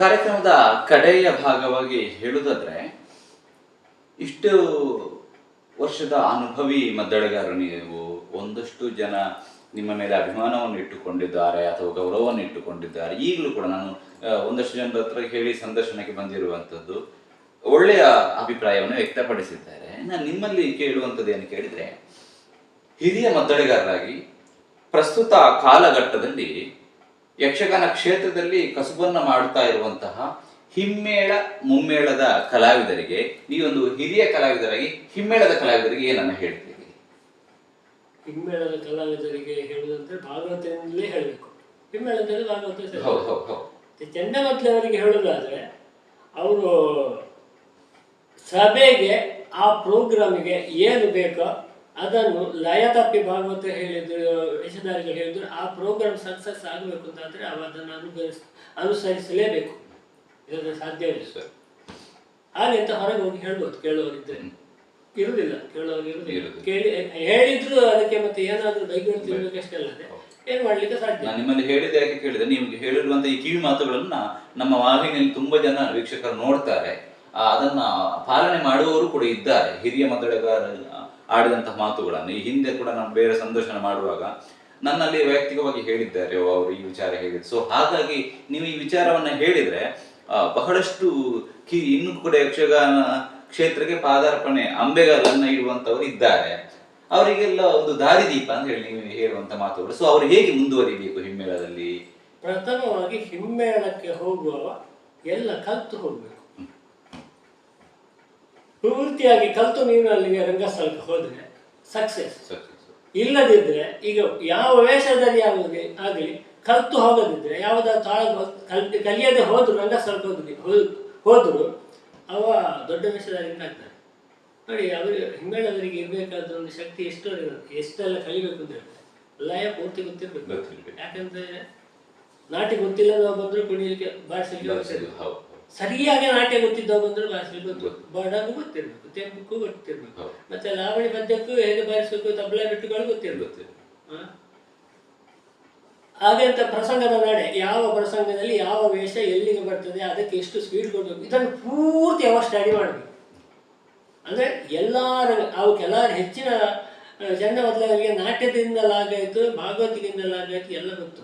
ಕಾರ್ಯಕ್ರಮದ ಕಡೆಯ ಭಾಗವಾಗಿ ಹೇಳುವುದಾದ್ರೆ, ಇಷ್ಟು ವರ್ಷದ ಅನುಭವಿ ಮದ್ದಳೆಗಾರರು ನೀವು. ಒಂದಷ್ಟು ಜನ ನಿಮ್ಮ ಮೇಲೆ ಅಭಿಮಾನವನ್ನು ಇಟ್ಟುಕೊಂಡಿದ್ದಾರೆ ಅಥವಾ ಗೌರವವನ್ನು ಇಟ್ಟುಕೊಂಡಿದ್ದಾರೆ. ಈಗಲೂ ಕೂಡ ನಾನು ಒಂದಷ್ಟು ಜನರ ಹತ್ರ ಹೇಳಿ ಸಂದರ್ಶನಕ್ಕೆ ಬಂದಿರುವಂಥದ್ದು ಒಳ್ಳೆಯ ಅಭಿಪ್ರಾಯವನ್ನು ವ್ಯಕ್ತಪಡಿಸಿದ್ದಾರೆ. ನಾನು ನಿಮ್ಮಲ್ಲಿ ಕೇಳುವಂಥದ್ದು ಏನು ಕೇಳಿದರೆ, ಹಿರಿಯ ಮದ್ದಳೆಗಾರರಾಗಿ ಪ್ರಸ್ತುತ ಕಾಲಘಟ್ಟದಲ್ಲಿ ಯಕ್ಷಗಾನ ಕ್ಷೇತ್ರದಲ್ಲಿ ಕಸುಬನ್ನು ಮಾಡುತ್ತಾ ಇರುವಂತಹ ಹಿಮ್ಮೇಳ ಮುಮ್ಮೇಳದ ಕಲಾವಿದರಿಗೆ, ನೀವೊಂದು ಹಿರಿಯ ಕಲಾವಿದರಾಗಿ ಹಿಮ್ಮೇಳದ ಕಲಾವಿದರಿಗೆ ಏನನ್ನ ಹೇಳ್ತೀರಿ? ಹಿಮ್ಮೇಳದ ಕಲಾವಿದರಿಗೆ ಹೇಳುವುದಂದ್ರೆ ಭಾಗವತದಿಂದಲೇ ಹೇಳಬೇಕು. ಹಿಮ್ಮೇಳದಲ್ಲಿ ಭಾಗವತ ಚಂಡಮದ್ದಲೆಯವರಿಗೆ ಹೇಳುವುದಾದ್ರೆ, ಅವರು ಸಭೆಗೆ ಆ ಪ್ರೋಗ್ರಾಮಿಗೆ ಏನು ಬೇಕೋ ಅದನ್ನು ಲಯ ತಪ್ಪಿ ಭಾಗವತ ಹೇಳಿದ್ರು, ವೇಷಧಾರಿಗಳು ಹೇಳಿದ್ರು, ಆ ಪ್ರೋಗ್ರಾಮ್ ಸಕ್ಸಸ್ ಆಗಬೇಕು ಅಂತಾದ್ರೆ ಅವ ಅದನ್ನು ಅನುಸರಿಸಲೇಬೇಕು. ಇದನ್ನು ಸಾಧ್ಯವಿಲ್ಲ ಸರ್. ಹಾಗೆ ಅಂತ ಹೊರಗೆ ಹೋಗಿ ಹೇಳ್ಬೋದು ಕೇಳುವವರಿದ್ರೆ. ಇರುವುದಿಲ್ಲ, ಕೇಳುವವರು ಇರುವುದಿಲ್ಲ. ಕೇಳಿ ಹೇಳಿದ್ರು ಅದಕ್ಕೆ ಮತ್ತೆ ಏನಾದರೂ ಬೈಗಳು ತಿನ್ಬೇಕಷ್ಟೇ ಅಲ್ಲದೆ ಏನ್ ಮಾಡ್ಲಿಕ್ಕೆ ಸಾಧ್ಯ. ನಾನು ನಿಮ್ಮಲ್ಲಿ ಹೇಳಿದೆ ಯಾಕೆ ಕೇಳಿದೆ, ನಿಮ್ಗೆ ಹೇಳಿರುವಂತ ಈ ಕಿವಿ ಮಾತುಗಳನ್ನ ನಮ್ಮ ವಾಹಿನಿಯಲ್ಲಿ ತುಂಬಾ ಜನ ವೀಕ್ಷಕರು ನೋಡ್ತಾರೆ. ಅದನ್ನ ಪಾಲನೆ ಮಾಡುವವರು ಕೂಡ ಇದ್ದಾರೆ. ಹಿರಿಯ ಮದ್ದಳೆಗಾರ ಆಡಿದಂತಹ ಮಾತುಗಳನ್ನು ಈ ಹಿಂದೆ ಕೂಡ ನಾನು ಬೇರೆ ಸಂದರ್ಶನ ಮಾಡುವಾಗ ನನ್ನಲ್ಲಿ ವೈಯಕ್ತಿಕವಾಗಿ ಹೇಳಿದ್ದಾರೆ ಅವರು ಈ ವಿಚಾರ ಹೇಳಿದ್ರು. ಸೊ ಹಾಗಾಗಿ ನೀವು ಈ ವಿಚಾರವನ್ನ ಹೇಳಿದ್ರೆ ಬಹಳಷ್ಟು ಇನ್ನು ಕೂಡ ಯಕ್ಷಗಾನ ಕ್ಷೇತ್ರಕ್ಕೆ ಪಾದಾರ್ಪಣೆ ಅಂಬೆಗಾಲನ್ನ ಇಡುವಂತವರು ಇದ್ದಾರೆ. ಅವರಿಗೆಲ್ಲ ಒಂದು ದಾರಿದೀಪ ಅಂತ ಹೇಳಿ ನೀವು ಹೇಳುವಂತ ಮಾತುಗಳು. ಸೊ ಅವರು ಹೇಗೆ ಮುಂದುವರಿಬೇಕು ಹಿಮ್ಮೇಳದಲ್ಲಿ? ಪ್ರಥಮವಾಗಿ ಹಿಮ್ಮೇಳಕ್ಕೆ ಹೋಗುವವ ಎಲ್ಲ ಕಲ್ತು ಹೋಗ್ಬೇಕು. ಪೂರ್ತಿಯಾಗಿ ಕಲ್ತು ನೀವು ಅಲ್ಲಿಗೆ ರಂಗಸ್ಥಳಕ್ಕೆ ಹೋದ್ರೆ ಸಕ್ಸಸ್. ಇಲ್ಲದಿದ್ರೆ ಈಗ ಯಾವ ವೇಷದಲ್ಲಿ ಆಗಲಿ ಕಲ್ತು ಹೋಗದಿದ್ರೆ, ಯಾವುದಾದ್ರು ತಾಳ ಕಲಿಯದೆ ಹೋದ್ರು ರಂಗಸ್ಥಳಕ್ಕೆ ಹೋದ್ರು ಅವ ದೊಡ್ಡ ವೇಷಧಾರಿಯಿಂದ ಆಗ್ತಾನೆ. ನೋಡಿ, ಅವರು ಹಿಮ್ಮೇಳದವರಿಗೆ ಇರಬೇಕಾದ ಒಂದು ಶಕ್ತಿ ಎಷ್ಟೆಲ್ಲ ಕಲಿಬೇಕು ಅಂತ ಹೇಳ್ತಾರೆ. ಲಯ ಪೂರ್ತಿ ಗೊತ್ತಿರ್ಬೇಕು. ಯಾಕಂದ್ರೆ ನಾಟ್ಯ ಗೊತ್ತಿಲ್ಲದ ಬಂದ್ರು ಕುಣಿಲಿಕ್ಕೆ ಬಾರಿಸಲಿಕ್ಕೆ, ಸರಿಯಾಗಿ ನಾಟ್ಯ ಗೊತ್ತಿದ್ದ ಬಂದ್ರು ಬಾರಿಸಲಿಕ್ಕೆ ಗೊತ್ತು, ಬಡಗು ಗೊತ್ತಿರ್ಬೇಕು, ತೆಂಬಕ್ಕೂ ಗೊತ್ತಿರ್ಬೇಕು, ಮತ್ತೆ ಲಾವಣಿ ಪದ್ಯಕ್ಕೂ ಹೇಗೆ ಬಾರಿಸಬೇಕು, ತಬಲ ಬಿಟ್ಟುಗಳು ಗೊತ್ತಿರ್ಬೇಕು. ಹಾಗೆ ಅಂತ ಪ್ರಸಂಗದ ನಡೆ, ಯಾವ ಪ್ರಸಂಗದಲ್ಲಿ ಯಾವ ವೇಷ ಎಲ್ಲಿಗೆ ಬರ್ತದೆ, ಅದಕ್ಕೆ ಎಷ್ಟು ಸ್ಪೀಡ್ ಕೊಡಬೇಕು, ಇದನ್ನು ಪೂರ್ತಿ ಅವ ಸ್ಟಡಿ ಮಾಡಬೇಕು. ಅಂದರೆ ಅವಕ್ಕೆಲ್ಲರೂ ಹೆಚ್ಚಿನ ಚಂಡಮದ್ದಲೆಯವರಿಗೆ ನಾಟ್ಯದಿಂದಲಾಗಾಯಿತು, ಭಾಗವತಿಗಿಂದಲಾಗಾಯಿತು ಎಲ್ಲ ಗೊತ್ತು.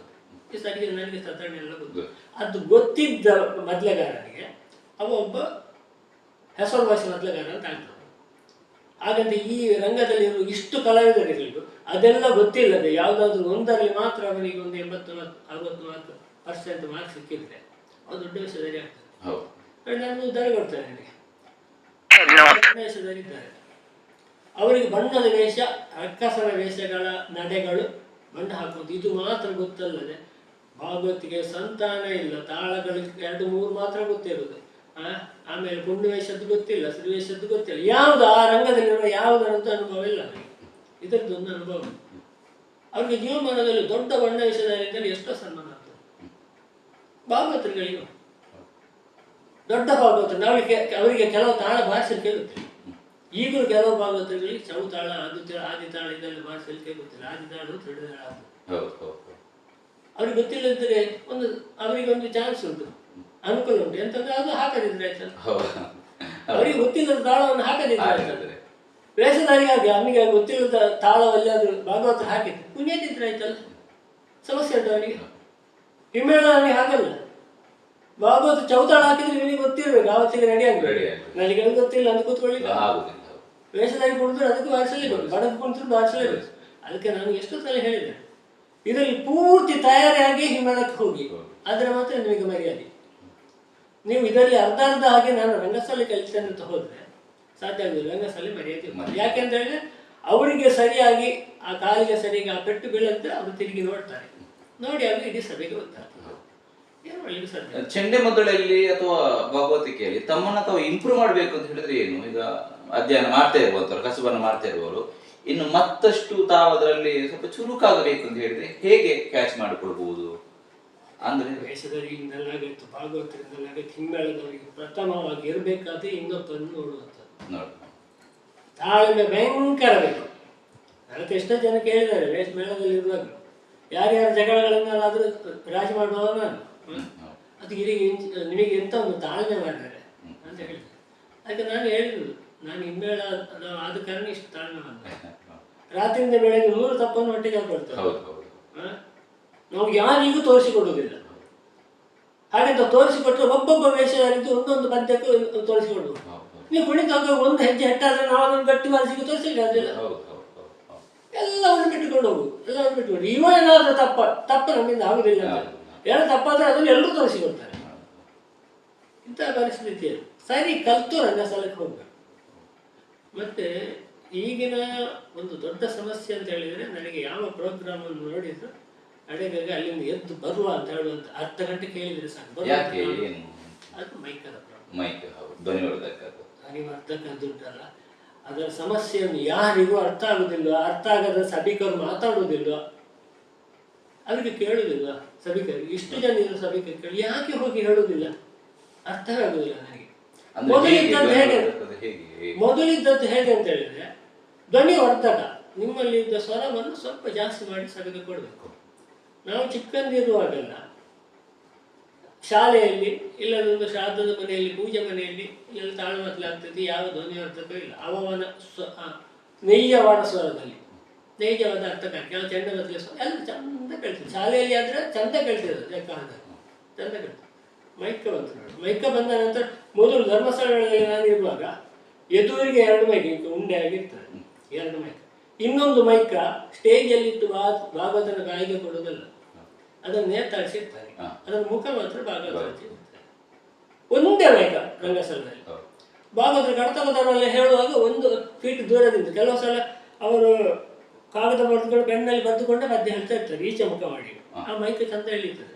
ಸರಿಗೆ ನನಗೆ ಸತರಣ ಎಲ್ಲ ಗೊತ್ತು. ಅದು ಗೊತ್ತಿದ್ದ ಮೊದಲೆಗಾರನಿಗೆ ಅವ ಒಬ್ಬ ಹೆಸರುವಾಸಿ ಮೊದಲೆಗಾರ ಅಂತ ಆಗ್ತದೆ. ಹಾಗಂತ ಈ ರಂಗದಲ್ಲಿರುವ ಇಷ್ಟು ಕಲಾವಿದರಿಗೂ ಅದೆಲ್ಲ ಗೊತ್ತಿಲ್ಲದೆ ಯಾವುದಾದ್ರೂ ಒಂದರಲ್ಲಿ ಮಾತ್ರ ಅವನಿಗೆ ಒಂದು 80-60% ಮಾರ್ಕ್ಸ್ ಸಿಕ್ಕಿದ್ರೆ ಅವ್ರು ದೊಡ್ಡ ವೇಷಧಾರಿ ಆಗ್ತದೆ. ನಾನು ಉದಾಹರಣೆ ಕೊಡ್ತೇನೆ ನನಗೆ. ವೇಷಧಾರಿದ್ದಾರೆ, ಅವರಿಗೆ ಬಣ್ಣದ ವೇಷ, ರಕ್ಕಸರ ವೇಷಗಳ ನಡೆಗಳು, ಬಣ್ಣ ಹಾಕುವುದು ಇದು ಮಾತ್ರ ಗೊತ್ತಲ್ಲದೆ ಭಾಗವತಿಗೆ ಸಂತಾನ ಇಲ್ಲ, ತಾಳಗಳು 2-3 ಮಾತ್ರ ಗೊತ್ತಿರುವುದು. ಆಮೇಲೆ ಪುಂಡು ವೇಷದ್ದು ಗೊತ್ತಿಲ್ಲ, ಶ್ರೀವೇಷದ್ದು ಗೊತ್ತಿಲ್ಲ, ಯಾವುದು ಆ ರಂಗದಲ್ಲಿರುವ ಯಾವುದರಂತ ಅನುಭವ ಇಲ್ಲ ಅವರಿಗೆ. ಇದರದ್ದೊಂದು ಅನುಭವ ಅವ್ರಿಗೆ ಜೀವಮಾನದಲ್ಲಿ ದೊಡ್ಡ ಬಣ್ಣ ವೇಷಧಾರಿದ್ದರೆ ಎಷ್ಟೋ ಸನ್ಮಾನ ಆಗ್ತದೆ. ಭಾಗವತರುಗಳಿಗೆ ದೊಡ್ಡ ಭಾಗವತರು ಅವರಿಗೆ ಕೆಲವು ತಾಳ ಬಾರಿಸಲಿಕ್ಕೆ ಗೊತ್ತಿಲ್ಲ. ಈಗಲೂ ಕೆಲವು ಭಾಗವತರುಗಳಿಗೆ ಚೌತಾಳ, ಆದಿ ತಾಳ ಇದೆಲ್ಲ ಬಾರಿಸಲಿಕ್ಕೆ ಗೊತ್ತಿಲ್ಲ. ಆದಿ ತಾಳು ದೊಡ್ಡ ತಾಳ ಅವ್ರಿಗೆ ಗೊತ್ತಿಲ್ಲದಿದ್ದರೆ ಅವರಿಗೆ ಒಂದು ಚಾನ್ಸ್ ಉಂಟು, ಅನುಕೂಲ ಉಂಟು. ಎಂತಂದ್ರೆ ಅದು ಹಾಕದಿದ್ರೆ ಆಯ್ತಲ್ಲ, ಅವರಿಗೆ ಗೊತ್ತಿಲ್ಲದ ತಾಳವನ್ನು ಹಾಕದಿದ್ರೆ ಆಯ್ತಲ್ಲ. ವೇಷಧಾರಿಯಾಗಿ ಅವನಿಗೆ ಗೊತ್ತಿಲ್ಲದ ತಾಳವಲ್ಲಿ ಆದ್ರೂ ಭಾಗವತ ಹಾಕಿದ್ರೆ ಕುಣಿಯದಿದ್ರೆ ಆಯ್ತಲ್ಲ, ಸಮಸ್ಯೆ ಉಂಟು ಅವನಿಗೆ. ಹಿಮ್ಮೇಳವನಿಗೆ ಹಾಗಲ್ಲ, ಭಾಗವತ ಚೌತಾಳ ಹಾಕಿದ್ರೆ ಇವನಿಗೆ ಗೊತ್ತಿರ್ಬೇಕು, ಆವತ್ತಿಗೆ ರೆಡಿ ಆಗ್ಬೇಕು. ನನಗೆ ಗೊತ್ತಿಲ್ಲ ಅಂತ ಕೂತ್ಕೊಳ್ಳಿಕ್ಕೆ ವೇಷಧಾರಿ ಕುಡಿದ್ರೆ ಅದಕ್ಕೆ ಬಾರಿಸಲೇಬೇಕು, ಬಡದು ಕುಣಿದ್ರು ಬಾರಿಸಲೇಬೇಕು. ಅದಕ್ಕೆ ನಾನು ಎಷ್ಟೋ ಸಲ ಹೇಳಿದೆ, ಇದರಲ್ಲಿ ಪೂರ್ತಿ ತಯಾರಿಯಾಗಿ ಹಿಮ್ಮೇಳಕ್ಕೆ ಹೋಗಿ, ಆದರೆ ಮಾತ್ರ ನಿಮಗೆ ಮರ್ಯಾದೆ. ನೀವು ಇದರಲ್ಲಿ ಅರ್ಧ ಹಾಗೆ ನಾನು ರಂಗಸ್ಥಳ ಕಲಿಸ್ತೇನೆ ಅಂತ ಹೋದ್ರೆ ಸಾಧ್ಯ ಆಗುದಿಲ್ಲ. ರಂಗಸ್ಥಳ ಮರ್ಯಾದೆ. ಯಾಕೆಂತ ಹೇಳಿದ್ರೆ ಅವರಿಗೆ ಸರಿಯಾಗಿ ಆ ಕಾಲಿಗೆ ಸರಿಯಾಗಿ ಆ ಪೆಟ್ಟು ಬೀಳಂತೆ ಅವರು ತಿರುಗಿ ನೋಡ್ತಾರೆ, ನೋಡಿ ಅವ್ರಿಗೆ ಇಡೀ ಸಭೆಗೆ ಗೊತ್ತಾಗ್ತದೆ. ಏನು ಮಾಡಲಿಕ್ಕೆ ಸಾಧ್ಯ? ಚಂಡೆಮದ್ದಳೆಯಲ್ಲಿ ಅಥವಾ ಭಾಗವತಿಕೆಯಲ್ಲಿ ತಮ್ಮನ್ನ ತಾವು ಇಂಪ್ರೂವ್ ಮಾಡಬೇಕು ಅಂತ ಹೇಳಿದ್ರೆ ಏನು? ಈಗ ಅಧ್ಯಯನ ಮಾಡ್ತಾ ಇರುವಂತವ್ರು, ಕಸುಬನ್ನು ಮಾಡ್ತಾ ಇರುವವರು ಇನ್ನು ಮತ್ತಷ್ಟು ತಾವು ಅದರಲ್ಲಿ ಸ್ವಲ್ಪ ಚುರುಕಾಗಬೇಕು ಅಂತ ಹೇಳಿದ್ರೆ ಹೇಗೆ ಕ್ಯಾಚ್ ಮಾಡಿಕೊಳ್ಬಹುದು? ಅಂದ್ರೆ ವೇಷಧಾರಿಯಿಂದಲಾಗೈತು, ಭಾಗವತರಿಂದಲಾಗೈತು, ಹಿಮ್ಮೇಳದವರಿಗೆ ಪ್ರಥಮವಾಗಿ ಇರಬೇಕಾದ್ರೆ ಇನ್ನೊಬ್ಬರನ್ನು ನೋಡುವಂಥದ್ದು. ತಾಳ್ಮೆ ಭಯಂಕರ ಬೇಕು. ಅದಕ್ಕೆ ಎಷ್ಟೋ ಜನ ಕೇಳಿದ್ದಾರೆ ವೇಷ ಮೇಳದಲ್ಲಿ ಇರುವಾಗ, ಯಾರ್ಯಾರ ಜಗಳಗಳನ್ನೆಲ್ಲಾದ್ರೂ ರಾಜಿ ಮಾಡುವವ ನಾನು. ಅದಕ್ಕೆ ನಿಮಗೆ ಎಂತ ಒಂದು ತಾಳ್ಮೆ ಮಾಡಿದ್ದಾರೆ ಅಂತ ಹೇಳಿದೆ. ಅದಕ್ಕೆ ನಾನು ಹೇಳಿದ್ರು, ನಾನು ಹಿಮ್ಮೇಳ ಆದ ಕಾರಣ ಇಷ್ಟು ತಾಳ್ಮೆ ಮಾಡಿದೆ. ರಾತ್ರಿಯಿಂದ ಬೆಳಗ್ಗೆ 100 ತಪ್ಪನ್ನು ಒಟ್ಟಿಗೆ ಹಾಕೊಳ್ತಾರೆ. ನಮ್ಗೆ ಯಾರಿಗೂ ತೋರಿಸಿಕೊಡುವುದಿಲ್ಲ. ಹಾಗೆಂತ ತೋರಿಸಿಕೊಟ್ರೆ ಒಬ್ಬೊಬ್ಬ ವೇಷಧಾರಿದ್ದು ಒಂದೊಂದು ಪದ್ಯಕ್ಕೂ ತೋರಿಸಿಕೊಡುವುದು. ನೀವು ಕುಣಿತಾಗ ಒಂದು ಹೆಜ್ಜೆ ಹೆಟ್ಟಾದ್ರೆ ನಾವು ಅದನ್ನು ಗಟ್ಟಿ ಮಾಡಿಸಿಗೆ ತೋರಿಸಲಿಕ್ಕೆ ಅದೆಲ್ಲ ಎಲ್ಲವನ್ನು ಬಿಟ್ಟುಕೊಂಡು ಹೋಗುದು, ಎಲ್ಲವನ್ನು ಬಿಟ್ಟುಕೊಂಡು. ಇವ ಏನಾದ್ರೂ ತಪ್ಪ ನಮ್ಮಿಂದ ಆಗುದಿಲ್ಲ ಅಂತ ಏನೋ ತಪ್ಪಾದ್ರೆ ಅದನ್ನು ಎಲ್ಲರೂ ತೋರಿಸಿಕೊಡ್ತಾರೆ. ಇಂತಹ ಪರಿಸ್ಥಿತಿ ಸರಿ ಕಲ್ತು ರಂಗಸ್ಥಳಕ್ಕೆ ಹೋಗ್ಬೇಕು. ಮತ್ತೆ ಈಗಿನ ಒಂದು ದೊಡ್ಡ ಸಮಸ್ಯೆ ಅಂತ ಹೇಳಿದರೆ, ನನಗೆ ಯಾವ ಪ್ರೋಗ್ರಾಮ್ ಅನ್ನು ನೋಡಿದ್ರು ಅಡೆಗಾಗಿ ಅಲ್ಲಿಂದ ಎದ್ದು ಬರುವ ಅಂತ ಹೇಳುವಂತ ಅರ್ಧ ಗಂಟೆ ಕೇಳಿದ್ರೆ ಸಾಕು. ಅದು ಮೈಕದ ಅನಿವರ್ಧಕದ್ದುಂಟಲ್ಲ, ಅದರ ಸಮಸ್ಯೆಯನ್ನು ಯಾರಿಗೂ ಅರ್ಥ ಆಗುದಿಲ್ಲ. ಅರ್ಥ ಆಗದ ಸಭಿಕರು ಮಾತಾಡುವುದಿಲ್ಲ, ಅವರಿಗೆ ಕೇಳುವುದಿಲ್ಲ. ಸಭಿಕರಿಗೆ ಇಷ್ಟು ಜನ ಇರೋ ಸಭಿಕರು ಕೇಳಿ ಯಾಕೆ ಹೋಗಿ ಹೇಳುವುದಿಲ್ಲ, ಅರ್ಥವೇ ಆಗುದಿಲ್ಲ ನನಗೆ. ಮೊದಲಿದ್ದದ್ದು ಹೇಗೆ ಅಂತ ಹೇಳಿದ್ರೆ, ಧ್ವನಿ ವರ್ಧಕ ನಿಮ್ಮಲ್ಲಿದ್ದ ಸ್ವರವನ್ನು ಸ್ವಲ್ಪ ಜಾಸ್ತಿ ಮಾಡಿ ಸಭೆಗೆ ಕೊಡಬೇಕು. ನಾವು ಚಿಕ್ಕಂದಿರುವಾಗೆಲ್ಲ ಶಾಲೆಯಲ್ಲಿ ಇಲ್ಲದೊಂದು ಶ್ರಾದ್ದದ ಮನೆಯಲ್ಲಿ, ಪೂಜೆ ಮನೆಯಲ್ಲಿ ಇಲ್ಲೆಲ್ಲ ತಾಳ್ಮತ್ಲಾಗ್ತದೆ, ಯಾವ ಧ್ವನಿವರ್ಧಕ ಇಲ್ಲ. ಅವನ ನೈಜವಾದ ಸ್ವರದಲ್ಲಿ ನೈಜವಾದ ಅರ್ಥಕಾರಕ್ಕೆ ಯಾವ ಚೆಂಡಮತ್ತಲೆ ಸ್ವರ ಎಲ್ಲ ಚಂದ ಕೇಳ್ತದೆ. ಶಾಲೆಯಲ್ಲಿ ಆದರೆ ಚಂದ ಕೇಳ್ತಿರೋದು, ಲೆಕ್ಕದಲ್ಲಿ ಚಂದ ಕೇಳ್ತದೆ. ಮೈಕ ಬಂತು ನೋಡಿ. ಮೈಕ ಬಂದ ನಂತರ ಮೊದಲು ಧರ್ಮಸ್ಥಳಗಳಲ್ಲಿ ನಾನು ಇರುವಾಗ ಎದುರಿಗೆ 2 ಮೈಕ್ ಉಂಡೆ ಆಗಿರ್ತದೆ, 2 ಮೈಕ್. ಇನ್ನೊಂದು ಮೈಕ ಸ್ಟೇಜಲ್ಲಿಟ್ಟು ಭಾಗವತನ ಗಾಯಿಗೆ ಕೊಡೋದಲ್ಲ, ಅದನ್ನು ನೇತಾಡಿಸಿರ್ತಾರೆ. ಅದರ ಮುಖ ಮಾತ್ರ ಭಾಗವತ ಒಂದೇ ಮೈಕ ರಂಗಸ್ಥಳದಲ್ಲಿ. ಭಾಗವತರ ಕರ್ತವ್ಯದವರೆಲ್ಲ ಹೇಳುವಾಗ 1 ಫೀಟ್ ದೂರದಿಂದ ಕೆಲವು ಸಲ ಅವರು ಕಾಗದ ಬರೆದುಕೊಂಡು ಪೆನ್ನಲ್ಲಿ ಬರೆದುಕೊಂಡೆ ಮಧ್ಯೆ ಹೇಳ್ತಾ ಇರ್ತಾರೆ, ಈಚೆ ಮುಖ ಮಾಡಿ. ಆ ಮೈಕ ಚಂದ ಎಳೀತದೆ,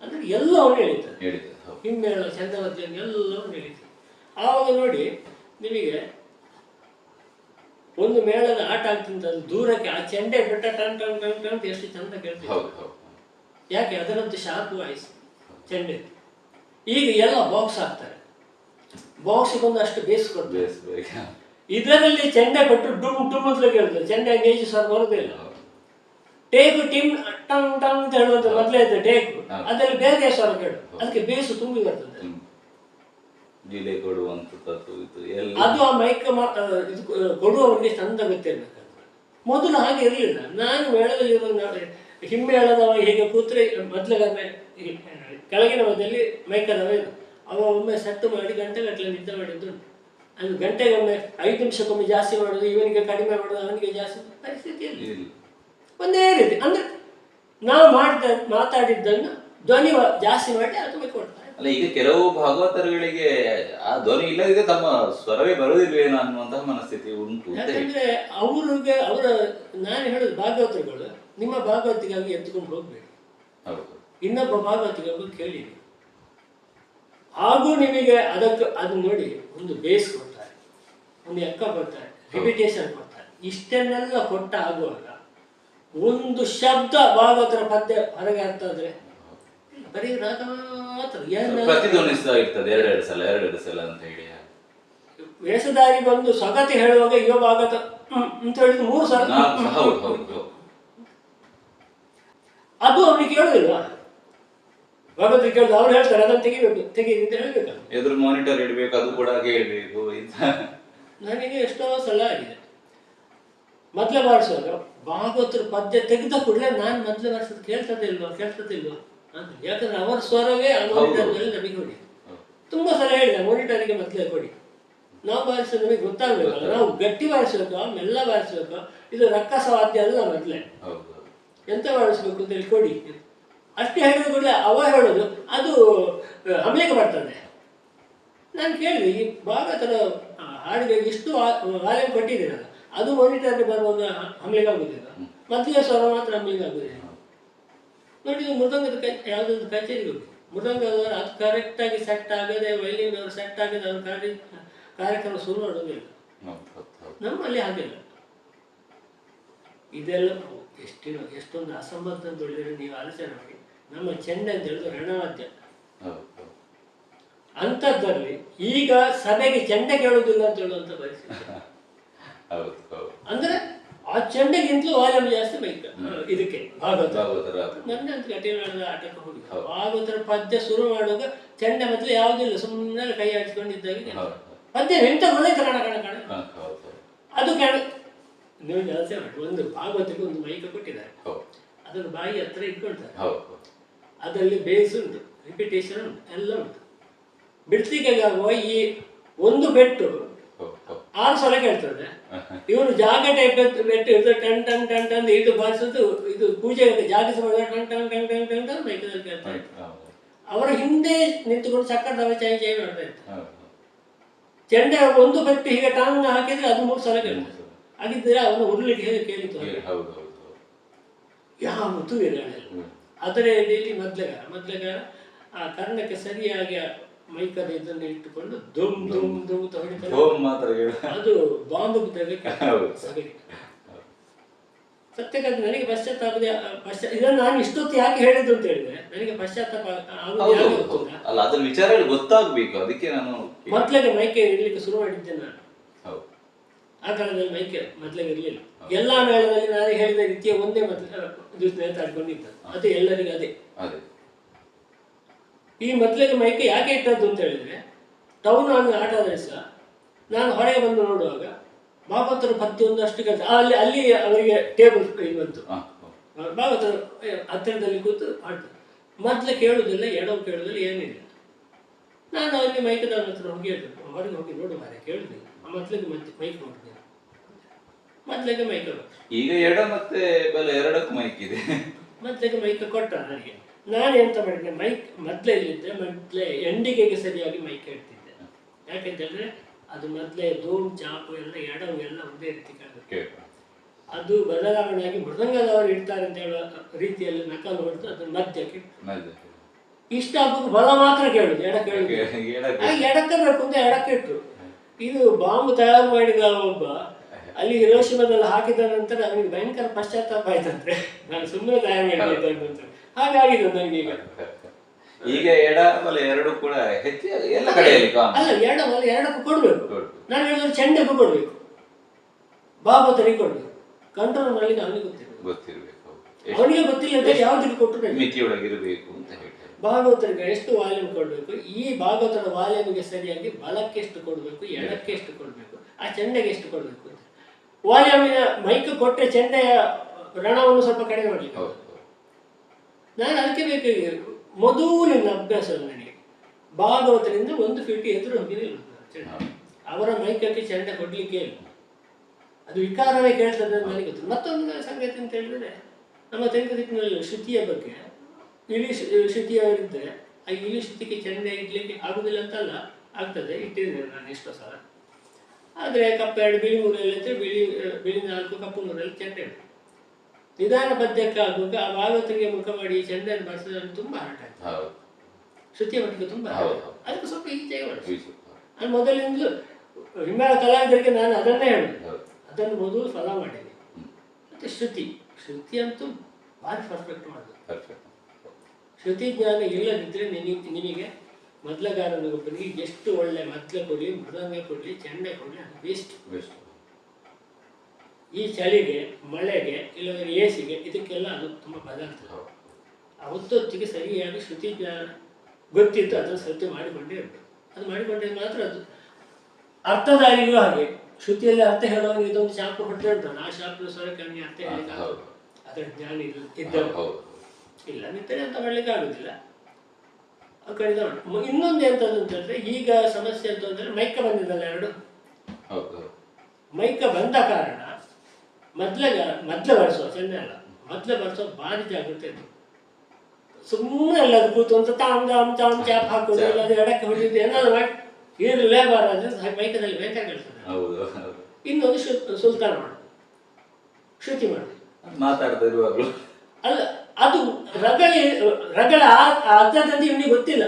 ಅಂದ್ರೆ ಎಲ್ಲವನ್ನು ಎಳೀತದೆ. ಹಿಮ್ಮೇಳ ಚಂದವರ್ತಿಯನ್ನು ಎಲ್ಲವನ್ನು ಎಳೀತದೆ. ಆವಾಗ ನೋಡಿ ನಿಮಗೆ ಒಂದು ಮೇಳದ ಆಟ ಆಗ್ತಿಂತ ದೂರಕ್ಕೆ ಆ ಚೆಂಡೆ ಬೆಟ್ಟ ಟನ್ ಟನ್ ಟನ್ ಟನ್ ಅಂತ ಎಷ್ಟು ಚಂದ ಕೇಳ್ತೀವಿ. ಯಾಕೆ? ಅದರಂತೆ ಶಾರ್ಪ್ ವಾಯ್ಸ್ ಚೆಂಡೆ. ಈಗ ಎಲ್ಲ ಬಾಕ್ಸ್ ಹಾಕ್ತಾರೆ, ಬಾಕ್ಸಿಗೊಂದು ಅಷ್ಟು ಬೇಸ್ ಕೊಡ್ತಾರೆ. ಇದರಲ್ಲಿ ಚೆಂಡೆ ಕೊಟ್ಟರು ಡುಮ್ ಡುಮ್ ಅಂತ ಕೇಳ್ತಾರೆ, ಚೆಂಡೆ ಗೇಜ್ ಸರ್ ಬರೋದೇ ಇಲ್ಲ. ಟೇಕು ಟಿಮ್ ಟಂಗ್ ಟಂಗ್ ಅಂತ ಹೇಳುವಂತ ಮೊದಲೇ ಇದ್ದ ಟೇಕು, ಅದರಲ್ಲಿ ಬೇರೆ ಸ್ವರ ಕೇಳು, ಅದಕ್ಕೆ ಬೇಸು ತುಂಬಿ ಬರ್ತದೆ. ಅದು ಆ ಮೈಕ್ ಇದು ಕೊಡುವವರಿಗೆ ಚಂದ ಗೊತ್ತಿರ್ಬೇಕಾದ್ರೆ. ಮೊದಲು ಹಾಗೆ ಇರಲಿಲ್ಲ. ನಾನು ಮೇಳದಲ್ಲಿ ಹಿಮ್ಮೇಳದವ ಹೇಗೆ ಕೂತ್ರೆ ಮೊದಲಿಗೆ ಕೆಳಗಿನ ಮಧ್ಯದಲ್ಲಿ ಮೈಕದವ ಇದು, ಅವ ಒಮ್ಮೆ ಸೆಟ್ ಮಾಡಿ ಗಂಟೆಗಟ್ಟಲೆ ನಿದ್ದೆ ಮಾಡಿದ್ದುಂಟು. ಅದು ಗಂಟೆಗೊಮ್ಮೆ 5 ನಿಮಿಷಕ್ಕೊಮ್ಮೆ ಜಾಸ್ತಿ ಮಾಡೋದು, ಇವನಿಗೆ ಕಡಿಮೆ ಮಾಡೋದು, ಅವನಿಗೆ ಜಾಸ್ತಿ ಪರಿಸ್ಥಿತಿಯಲ್ಲಿ ಒಂದೇ ರೀತಿ. ಅಂದ್ರೆ ನಾವು ಮಾತಾಡಿದ್ದನ್ನು ಧ್ವನಿ ಜಾಸ್ತಿ ಮಾಡಿ ಅದಕ್ಕೆ ಕೊಡ್ತಾರೆ. ಅಲ್ಲ, ಈಗ ಕೆಲವು ಭಾಗವತರುಗಳಿಗೆ ಆ ಧ್ವನಿ ಇಲ್ಲದಿದ್ರೆ ತಮ್ಮ ಸ್ವರವೇ ಬರುವುದಿಲ್ವೇನೋ ಅನ್ನುವಂತಹ ಮನಸ್ಥಿತಿ ಉಂಟು. ಯಾಕಂದ್ರೆ ಅವ್ರಿಗೆ ನಾನು ಹೇಳೋದು, ಭಾಗವತರುಗಳು ನಿಮ್ಮ ಭಾಗವತಿಗಾಗಿ ಎತ್ಕೊಂಡು ಹೋಗ್ಬೇಡಿ, ಇನ್ನೊಬ್ಬ ಭಾಗವತಿಗಾಗಿ ಕೇಳಿ. ಹಾಗೂ ನಿಮಗೆ ಅದು ನೋಡಿ ಒಂದು ಬೇಸ್ ಕೊಡ್ತಾರೆ, ಒಂದು ಎಕ್ಕ ಕೊಡ್ತಾರೆ, ರಿಪಿಟೇಷನ್ ಕೊಡ್ತಾರೆ. ಇಷ್ಟನ್ನೆಲ್ಲ ಕೊಟ್ಟ ಆಗುವಾಗ ಒಂದು ಶಬ್ದ ಭಾಗವತರ ಪದ್ಯ ಹೊರಗೆ ಆಗ್ತಾದ್ರೆ ಬರೀ ರಾಗ ಮಾತ್ರ ಪ್ರತಿಧ್ವನಿಸ್ತಾ ಇರ್ತದೆ, 2 ಸಲ ಅಂತ ಹೇಳಿ. ವೇಷಧಾರಿ ಬಂದು ಸ್ವಗತಿ ಹೇಳುವಾಗ ಯುವ ಭಾಗವತ ಅಂತ ಹೇಳಿದ್ರು 3 ಸಲ. ಅದು ಅವ್ರಿಗೆ ಕೇಳುದಿಲ್ವಾ? ಭಗವತಿ ಕೇಳುದು, ಅವ್ರು ಹೇಳ್ತಾರೆ ಅದನ್ನು ತೆಗಿ ಅಂತ ಹೇಳ್ಬೇಕಲ್ಲ. ಎದುರು ಮಾನಿಟರ್ ಇಡಬೇಕು, ಅದು ಕೂಡ ಕೇಳಬೇಕು. ನನಗೆ ಎಷ್ಟೋ ಸಲ ಆಗಿದೆ ಮೊದಲೇ ಬಾರಿಸುವಾಗ ಭಾಗವತರ ಪದ್ಯ ತೆಗೆದ ಕೂಡಲೇ ನಾನು ಮೊದಲೇ ಬಾರಿಸೋದು ಕೇಳ್ತದೆ ಇಲ್ವಾ ಅಂತ. ಯಾಕಂದ್ರೆ ಅವರ ಸ್ವರವೇ ಆ ಮಾನಿಟರ್ನಲ್ಲಿ ನಮಗೆ ಕೊಡಿ. ತುಂಬಾ ಸಲ ಹೇಳಿದೆ, ಮಾನಿಟರಿಗೆ ಮೊದಲೇ ಕೊಡಿ, ನಾವು ಬಾರಿಸೋದು ನಮಗೆ ಗೊತ್ತಾಗಬೇಕಲ್ಲ. ನಾವು ಗಟ್ಟಿ ಬಾರಿಸ್ಬೇಕು, ಮೆಲ್ಲ ಬಾರಿಸ್ಬೇಕು, ಇದು ರಕ್ಕಸ ವಾದ್ಯ ಅಲ್ಲ. ಮೊದಲೇ ಎಂತ ಬಾರಿಸ್ಬೇಕು ಅಂತೇಳಿ ಕೊಡಿ ಅಷ್ಟೇ ಹೇಳಿದ ಕೂಡಲೇ ಅವ ಹೇಳೋದು ಅದು ಹಮ್ಲೆಗೆ ಬರ್ತದೆ. ನಾನು ಕೇಳಿದೆ, ಈ ಭಾಗವತರ ಹಾಡಿಗೆ ಇಷ್ಟು ವಾಲ್ಯೂಮ್ ಕೊಟ್ಟಿದ್ದೀರಲ್ಲ, ಅದು ಮಾನಿಟರ್ಗೆ ಬರುವಾಗ ಹಮ್ಲೆಗೆ ಆಗುದಿಲ್ಲ, ಮೊದಲೇ ಸ್ವರ ಮಾತ್ರ ಹಮ್ಲೆಗೆ ಆಗುದಿಲ್ಲ. ನೋಡಿ, ಮೃದಂಗದ ಯಾವುದಾದ್ರು ಕಚೇರಿಗೆ ಹೋಗಿ ಮೃದಂಗದವರು ಅದು ಕರೆಕ್ಟಾಗಿ ಸೆಟ್ ಆಗದೆ, ವೈಲಿನ್ ಅವರು ಸೆಟ್ ಆಗದೆ ಅವ್ರ ಕಾರ್ಯಕ್ರಮ ಶುರು ಮಾಡೋದಿಲ್ಲ. ನಮ್ಮಲ್ಲಿ ಹಾಗಿಲ್ಲ. ಇದೆಲ್ಲ ಎಷ್ಟೊಂದು ಅಸಂಬದ್ಧ ಅಂತ ಹೇಳಿದ್ರೆ ನೀವು ಆಲೋಚನೆ ಮಾಡಿ. ನಮ್ಮ ಚೆಂಡ ಅಂತ ಹೇಳಿದ್ರೆ ರಣವಾದ್ಯ. ಅಂಥದ್ದಲ್ಲಿ ಈಗ ಸಭೆಗೆ ಚೆಂಡ ಕೇಳುವುದಿಲ್ಲ ಅಂತ ಹೇಳುವಂತ ಪರಿಸ್ಥಿತಿ. ಅಂದ್ರೆ ಆ ಚೆಂಡೆಗಿಂತಲೂ ವಾಲ್ಯೂಮ್ ಜಾಸ್ತಿ ಮೈಕ್ ಇದಕ್ಕೆ ಭಾಗವತ. ಭಾಗವತರ ನನ್ನ ಅಂತ ಕಟೀಲಾಳದ ಆಟಕ್ಕೆ ಹೋಗಿ ಹೌದು. ಭಾಗವತರ ಪದ್ಯ ಶುರು ಮಾಡುವಾಗ ಚೆಂಡೆ ಮೊದಲು ಯಾವುದಿಲ್ಲ, ಸುಮ್ಮನೆ ಕೈ ಆಡಿಸ್ಕೊಂಡಿದ್ದಾಗ ಹೌದು ಪದ್ಯ ನಿಂತ ಗೊತ್ತಾಯ್ತು ಕಣ ಕಣ ಕಣ. ಹೌದು ಅದು ಕಾಣ ನೀವು ಕೆಲಸ ಮಾಡಿ, ಒಂದು ಭಾಗವತಕ್ಕೆ ಒಂದು ಮೈಕ್ ಕೊಟ್ಟಿದ್ದಾರೆ, ಹೌದು ಅದನ್ನು ಬಾಯಿ ಹತ್ರ ಇಟ್ಕೊಳ್ತಾರೆ. ಹೌದು ಅದರಲ್ಲಿ ಬೇಸ್ ಉಂಟು, ರಿಪಿಟೇಷನ್ ಉಂಟು, ಎಲ್ಲ ಉಂಟು. ಬಿಡ್ತಿಗೆ ಆಗುವ ಈ ಒಂದು ಬೆಟ್ಟು ಹೌದು ಹೌದು 6 ಸಲ ಕೇಳ್ತದೆ. ಇವನು ಜಾಗ ಟೈಪ್ ಬೆಟ್ಟು ಇರ್ತದೆ, ಟನ್ ಟನ್ ಟನ್ ಟನ್ ಇದು ಬಾರಿಸೋದು, ಇದು ಪೂಜೆ ಜಾಗಿಸ ಟನ್ ಟನ್ ಟನ್ ಟನ್ ಟನ್ ಟನ್ ಮೈಕದಲ್ಲಿ ಕೇಳ್ತಾರೆ. ಅವರ ಹಿಂದೆ ನಿಂತುಕೊಂಡು ಚಕ್ರದ ಚೈ ಚೈ ಮಾಡ್ತಾ ಇರ್ತಾರೆ. ಚೆಂಡೆ ಒಂದು ಬೆಟ್ಟು ಹೀಗೆ ಟಾಂಗ್ ಹಾಕಿದ್ರೆ ಅದು 3 ಸಲ ಕೇಳ್ತದೆ. ಹಾಗಿದ್ರೆ ಅವನು ಉರುಳಿಗೆ ಹೇಗೆ ಕೇಳಿತು ಯಾವತ್ತೂ ಇರಲಿಲ್ಲ. ಅದರ ಎಡೆಯಲ್ಲಿ ಮೊದಲಗಾರ ಆ ಕರ್ಣಕ್ಕೆ ಸರಿಯಾಗಿ ಮೈಕದ ಇದನ್ನು ಇಟ್ಟುಕೊಂಡು ದುಮ್ ದುಮ್ ದುಮ್ ಹೊಡಿತಾರೆ. ಅದು ಬಾಂಬ್ ಸತ್ಯಕಾದ ನನಗೆ ಪಶ್ಚಾತ್ತಾಪದ ಇದನ್ನು ನಾನು ಇಷ್ಟೊತ್ತು ಯಾಕೆ ಹೇಳಿದ್ದು ಅಂತ ಹೇಳಿದ್ರೆ, ನನಗೆ ಪಶ್ಚಾತ್ತಾಪ ಅಲ್ಲ, ಅದರ ವಿಚಾರಗಳು ಗೊತ್ತಾಗಬೇಕು, ಅದಕ್ಕೆ ನಾನು ಮೊದಲಿಗೆ ಮೈಕೆ ಇರ್ಲಿಕ್ಕೆ ಶುರು ಮಾಡಿದ್ದೆ ನಾನು. ಆ ಕಾಲದಲ್ಲಿ ಮೈಕೆ ಮೊದಲಿಗೆ ಇರಲಿಲ್ಲ. ಎಲ್ಲಾ ಮೇಳದಲ್ಲಿ ನಾನು ಹೇಳಿದ ರೀತಿಯ ಒಂದೇ ದಿವಸ ನೇತಾಡ್ಕೊಂಡಿದ್ದ, ಅದು ಎಲ್ಲರಿಗೂ ಅದೇ. ಈ ಮೊದಲಿಗೆ ಮೈಕೆ ಯಾಕೆ ಇಟ್ಟದ್ದು ಅಂತ ಹೇಳಿದ್ರೆ, ಟೌನ್ ಆಗಿ ಆಟ ದಿವಸ ನಾನು ಹೊರಗೆ ಬಂದು ನೋಡುವಾಗ ಭಾಗವತರು ಪತ್ತಿ ಒಂದಷ್ಟು ಕೆಲಸ ಅಲ್ಲಿ ಅವರಿಗೆ ಟೇಬಲ್ ಬಂತು. ಭಾಗವತರು ಹತ್ತಿರದಲ್ಲಿ ಕೂತು ಆಡ್ತಾರೆ. ಮೊದಲು ಕೇಳುವುದಿಲ್ಲ, ಎಡವು ಕೇಳುವುದಿಲ್ಲ, ಏನಿಲ್ಲ. ನಾನು ಅಲ್ಲಿ ಮೈಕದ ಹತ್ರ ಹೋಗಿ ಹೇಳಿದೆ, ಹೊರಗೆ ಹೋಗಿ ನೋಡು ಮಾರೆ ಕೇಳುದಿಲ್ಲ. ಮೊದಲಿಗೆ ಮೈಕ್ ನೋಡಿದೆ, ಮೊದಲಿಗೆ ಮೈಕ್ ಈಗ ಎಡ ಮತ್ತೆ ಬಲ ಎರಡಕ್ಕೂ ಮೈಕ್ ಇದೆ. ಮೊದಲಿಗೆ ಮೈಕ್ ಕೊಟ್ಟ ನನಗೆ. ನಾನು ಎಂತ ಮಾಡಿದ್ದೆ, ಮೈಕ್ ಮೊದಲೇ ಇಲ್ಲಿದ್ದೆ, ಮೊದಲೇ ಎಂಡಿಗೆಗೆ ಸರಿಯಾಗಿ ಮೈಕ್ ಹೇಳ್ತಿದ್ದೆ. ಯಾಕೆಂತ ಹೇಳಿದ್ರೆ ಅದು ಮೊದಲೇ ಧೂಮ್ ಚಾಪು ಎಲ್ಲ ಎಡವು ಎಲ್ಲ ಒಂದೇ ರೀತಿ ಕಾಣುತ್ತೆ. ಅದು ಬದಲಾವಣೆಯಾಗಿ ಮೃದಂಗದವರು ಇಡ್ತಾರೆ ಅಂತ ಹೇಳುವ ರೀತಿಯಲ್ಲಿ ನಕಲು ಹೊಡೆದು ಅದನ್ನ ಮಧ್ಯಕ್ಕೆ ಇಷ್ಟ ಆಗೋದು ಬಲ ಮಾತ್ರ ಕೇಳುದು, ಎಡ ಕೇಳುದು. ಎಡಕ್ಕೆ ಬೇಕು ಅಂತ ಎಡಕ್ಕೆ ಇಟ್ರು. ಇದು ಬಾಂಬ್ ತಯಾರು ಮಾಡಿದ ಒಬ್ಬ ಅಲ್ಲಿ ಹಿರೋಶಿಮಾದಲ್ಲಿ ಹಾಕಿದ ನಂತರ ಅವನಿಗೆ ಭಯಂಕರ ಪಶ್ಚಾತ್ತಾಪ ಆಯ್ತಂತೆ, ನಾನು ಸುಮ್ಮನೆ ತಯಾರು ಮಾಡಿದ್ದೆ ಅಂತ. ಹಾಗಾಗಿದೆ ನನಗೆ ಈಗ ಎಡ ಬಲ ಎರಡು ಕೂಡ ಹೆಚ್ಚಾಗಿ ಎಲ್ಲ ಕಡೆಯಲ್ಲಿ ಅಲ್ಲ, ಎಡ ಬಲ ಎರಡಕ್ಕೂ ಕೊಡ್ಬೇಕು. ನಾನು ಹೇಳಿದ್ರೆ ಚೆಂಡೆಗೂ ಕೊಡ್ಬೇಕು, ಭಾಗವತರಿಗೆ ಕೊಡ್ಬೇಕು. ಕಂಟ್ರೋಲ್ ಮಾಡ್ಲಿಕ್ಕೆ ಅವನಿಗೆ ಗೊತ್ತಿರಬೇಕು, ಅವನಿಗೆ ಗೊತ್ತಿಲ್ಲ ಅಂತ ಯಾವುದಕ್ಕೆ ಕೊಟ್ಟರು ಮಿತಿಯೊಳಗಿರಬೇಕು ಅಂತ ಹೇಳ್ತಾರೆ. ಭಾಗವತರಿಗೆ ಎಷ್ಟು ವಾಲ್ಯೂಮ್ ಕೊಡಬೇಕು, ಈ ಭಾಗವತರ ವಾಲ್ಯೂಮ್ಗೆ ಸರಿಯಾಗಿ ಬಲಕ್ಕೆ ಎಷ್ಟು ಕೊಡಬೇಕು, ಎಡಕ್ಕೆ ಎಷ್ಟು ಕೊಡಬೇಕು, ಆ ಚೆಂಡೆಗೆ ಎಷ್ಟು ಕೊಡಬೇಕು ಅಂತ. ವಾಲ್ಯೂಮಿನ ಮೈಕ್ ಕೊಟ್ಟರೆ ಚೆಂಡೆಯ ರಣವನ್ನು ಸ್ವಲ್ಪ ಕಡಿಮೆ ಮಾಡಲಿಕ್ಕೆ. ನಾನು ಅದಕ್ಕೆ ಬೇಕಾಗಿ ಮೊದಲಿನ ಅಭ್ಯಾಸ ನನಗೆ ಭಾಗವತರಿಂದ 1 ಫೀಟ್ ಎದುರು ಹೋಗಿ ನಿಲ್ಲುತ್ತೆ. ಅವರ ಮೈಕಕ್ಕೆ ಚೆಂಡೆ ಕೊಡ್ಲಿಕ್ಕೆ ಇಲ್ಲ, ಅದು ವಿಕಾರವೇ ಕೇಳ್ತದೆ ಅಂತ ನನಗೆ ಗೊತ್ತು. ಮತ್ತೊಂದು ಸಂಗತಿ ಅಂತ ಹೇಳಿದ್ರೆ, ನಮ್ಮ ತೆಂಕದಿಟ್ಟಿನಲ್ಲಿ ಶ್ರುತಿಯ ಬಗ್ಗೆ ಇಳಿ ಶ್ರುತಿಯವರಿದ್ದರೆ ಆ ಇಳಿ ಶ್ರುತಿಗೆ ಚೆಂಡೆ ಇಡ್ಲಿಕ್ಕೆ ಆಗುದಿಲ್ಲ ಅಂತಲ್ಲ, ಆಗ್ತದೆ, ಇಟ್ಟಿದ್ದೇನೆ ನಾನು ಎಷ್ಟೋ ಸಲ. ಆದರೆ ಕಪ್ಪು 2 ಬಿಳಿ 3 ಇದ್ರೆ ಬಿಳಿ 4 ಕಪ್ಪು 3 ಚೆಂಡೆ ಉಂಟು. ನಿಧಾನ ಪದ್ಯಕ್ಕೆ ಆಗುವಾಗ ಆ ಭಾಗವತಿಗೆ ಮುಖ ಮಾಡಿ ಚೆಂಡೆಯನ್ನು ಬಳಸೋದು ತುಂಬ ಹರಟ ಆಯ್ತು, ಶ್ರುತಿಯ ಮಟ್ಟಿಗೆ ತುಂಬ ಅದಕ್ಕೆ ಸ್ವಲ್ಪ ಈಚೆಗೆ ಬಳಸಿ. ನಾನು ಮೊದಲಿಂದಲೂ ಹಿಮ್ಮೇಳ ಕಲಾವಿದರಿಗೆ ನಾನು ಅದನ್ನೇ ಹೇಳುದು, ಅದನ್ನು ಮೊದಲು ಫಾಲೋ ಮಾಡಿದೆ. ಮತ್ತು ಶ್ರುತಿ ಅಂತೂ ಭಾರಿ ಪರ್ಫೆಕ್ಟ್ ಮಾಡೋದು. ಶ್ರುತಿ ಜ್ಞಾನ ಇಲ್ಲದಿದ್ದರೆ ನಿಮಗೆ ಮೊದಲಗಾರನಿಗೊಬ್ಬನಿಗೆ ಎಷ್ಟು ಒಳ್ಳೆ ಮೊದಲ ಕೊಡಲಿ, ಮೃದಂಗ ಕೊಡಲಿ, ಚೆಂಡೆ ಕೊಡಲಿ, ಅದು ವೇಸ್ಟ್. ಈ ಚಳಿಗೆ, ಮಳೆಗೆ, ಇಲ್ಲದ್ರೆ ಏಸಿಗೆ, ಇದಕ್ಕೆಲ್ಲ ಅದು ತುಂಬ ಬದಲಾಗ್ತದೆ. ಆ ಹೊತ್ತೊತ್ತಿಗೆ ಸರಿಯಾಗಿ ಶ್ರುತಿ ಜ್ಞಾನ ಗೊತ್ತಿತ್ತು, ಅದನ್ನು ಶ್ರುತಿ ಮಾಡಿಕೊಂಡೇ ಇರಬೇಕು. ಅದು ಮಾಡಿಕೊಂಡ್ರೆ ಮಾತ್ರ ಅದು ಅರ್ಥಧಾರಿಗೂ ಹಾಗೆ. ಶ್ರುತಿಯಲ್ಲಿ ಅರ್ಥ ಹೇಳುವಾಗ ಇದೊಂದು ಶಾಪ ಹೊಟ್ಟೆ ಉಂಟಲ್ಲ, ಆ ಶಾಪದ ಸ್ವರಕ್ಕೆ ಅವನಿಗೆ ಅರ್ಥ ಹೇಳಲಿಕ್ಕೆ ಅದರ ಜ್ಞಾನ ಇದ್ದವು ಇಲ್ಲ ನಿಂತರೆ ಅಂತ ಮಾಡಲಿಕ್ಕೆ ಆಗುದಿಲ್ಲ. ಆ ಕಡೆ ಇನ್ನೊಂದು ಎಂಥದ್ದು ಅಂತ ಹೇಳಿದ್ರೆ, ಈಗ ಸಮಸ್ಯೆ ಅಂತ ಅಂದರೆ ಮೈಕ ಬಂದಿದ್ದಲ್ಲ, 2 ಮೈಕ ಬಂದ ಕಾರಣ ಮೊದಲು ಬರ್ಸೋ ಚೆಂದ ಅಲ್ಲ, ಮೊದಲು ಬರ್ಸೋ ಭಾರಿ ಜಾಗೃತಿ ಇತ್ತು. ಸುಮ್ಮನೆ ಎಲ್ಲದು ಕೂತು ಅಂತ ತಾಮ್ ಚಾಪ್ ಹಾಕೋದು, ಇಲ್ಲದು ಎಡಕ್ಕೆ ಹೊಡಿದು ಏನಾದ್ರು ಮಾಡಿ ಇರಲೇ ಬಾರದು, ಮೈಕದಲ್ಲಿ ಬೇಕಾಗಿ ಹೇಳ್ತದೆ. ಇನ್ನೊಂದು ಸುಲ್ತಾನ ಮಾಡು, ಶ್ರುತಿ ಮಾಡು, ಮಾತಾಡ್ತಾ ಇರುವಾಗಲೂ ಅಲ್ಲ, ಅದು ರಗಳ ಅರ್ಥದಂತೆ ಇವನಿಗೆ ಗೊತ್ತಿಲ್ಲ.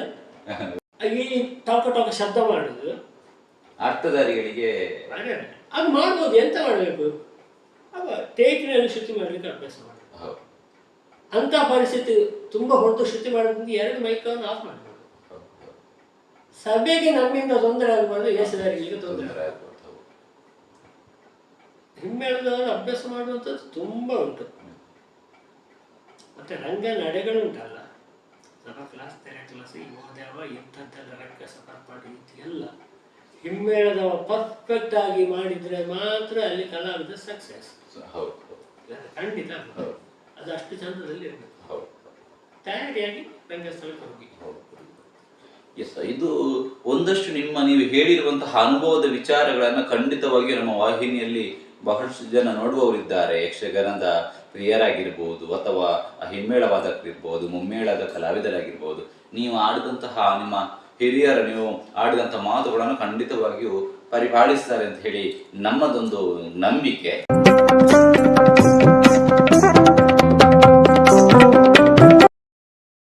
ಈ ಟಾಕ ಶಬ್ದ ಮಾಡುದು ಅರ್ಥಧಾರಿಗಳಿಗೆ ಅದು ಮಾಡ್ಬೋದು. ಎಂತ ಮಾಡಬೇಕು, ಅವ ಟೇಕಿನಲ್ಲಿ ಶ್ರುತಿ ಮಾಡಲಿಕ್ಕೆ ಅಭ್ಯಾಸ ಮಾಡಿ. ಅಂತ ಪರಿಸ್ಥಿತಿ ತುಂಬ ಹೊರತು ಶ್ರುತಿ ಮಾಡೋದ್ರಿಂದ 2 ಮೈಕನ್ನು ಆಫ್ ಮಾಡಬಹುದು. ಸಭೆಗೆ ನಮ್ಮಿಂದ ತೊಂದರೆ ಆಗಬಾರ್ದು, ಯೇಸುದಾರಿಗಳಿಗೆ ತೊಂದರೆ ಆಗಬಾರ್ದು. ಹಿಮ್ಮೇಳದವರು ಅಭ್ಯಾಸ ಮಾಡುವಂಥದ್ದು ತುಂಬ ಉಂಟು. ಮತ್ತು ರಂಗ ನಡೆಗಳುಂಟಲ್ಲ, ಸಭಾ ಕ್ಲಾಸ್, ತೆರೆ ಕ್ಲಾಸ್, ಈ ಹೋದವ ಇಂಥದ್ದೆಲ್ಲ ರಕ್ಕಸ ಪರ್ಪಾಟಿ ಎಲ್ಲ ಹಿಮ್ಮೇಳದವ ಪರ್ಫೆಕ್ಟ್ ಆಗಿ ಮಾಡಿದರೆ ಮಾತ್ರ ಅಲ್ಲಿ ಕಲಾವಿದ ಸಕ್ಸಸ್. ಖಂಡಿತ ಅದು ಅಷ್ಟು ಚಂದದಲ್ಲಿ ಇರಬೇಕು. ತಯಾರಿಯಾಗಿ ರಂಗಸ್ಥಳಕ್ಕೆ ಹೋಗಿ. ಎಸ್, ಇದು ಒಂದಷ್ಟು ನೀವು ಹೇಳಿರುವಂತಹ ಅನುಭವದ ವಿಚಾರಗಳನ್ನು ಖಂಡಿತವಾಗಿ ನಮ್ಮ ವಾಹಿನಿಯಲ್ಲಿ ಬಹಳಷ್ಟು ಜನ ನೋಡುವವರಿದ್ದಾರೆ. ಯಕ್ಷಗಾನದ ಪ್ರಿಯರಾಗಿರ್ಬೋದು, ಅಥವಾ ಹಿಮ್ಮೇಳವಾದಕರಿರ್ಬೋದು, ಮುಮ್ಮೇಳದ ಕಲಾವಿದರಾಗಿರ್ಬೋದು. ನೀವು ಆಡಿದಂತಹ ನಿಮ್ಮ ಹಿರಿಯರ ನೀವು ಆಡಿದಂತಹ ಮಾತುಗಳನ್ನು ಖಂಡಿತವಾಗಿಯೂ ಪರಿಪಾಲಿಸ್ತಾರೆ ಅಂತ ಹೇಳಿ ನಮ್ಮದೊಂದು ನಂಬಿಕೆ.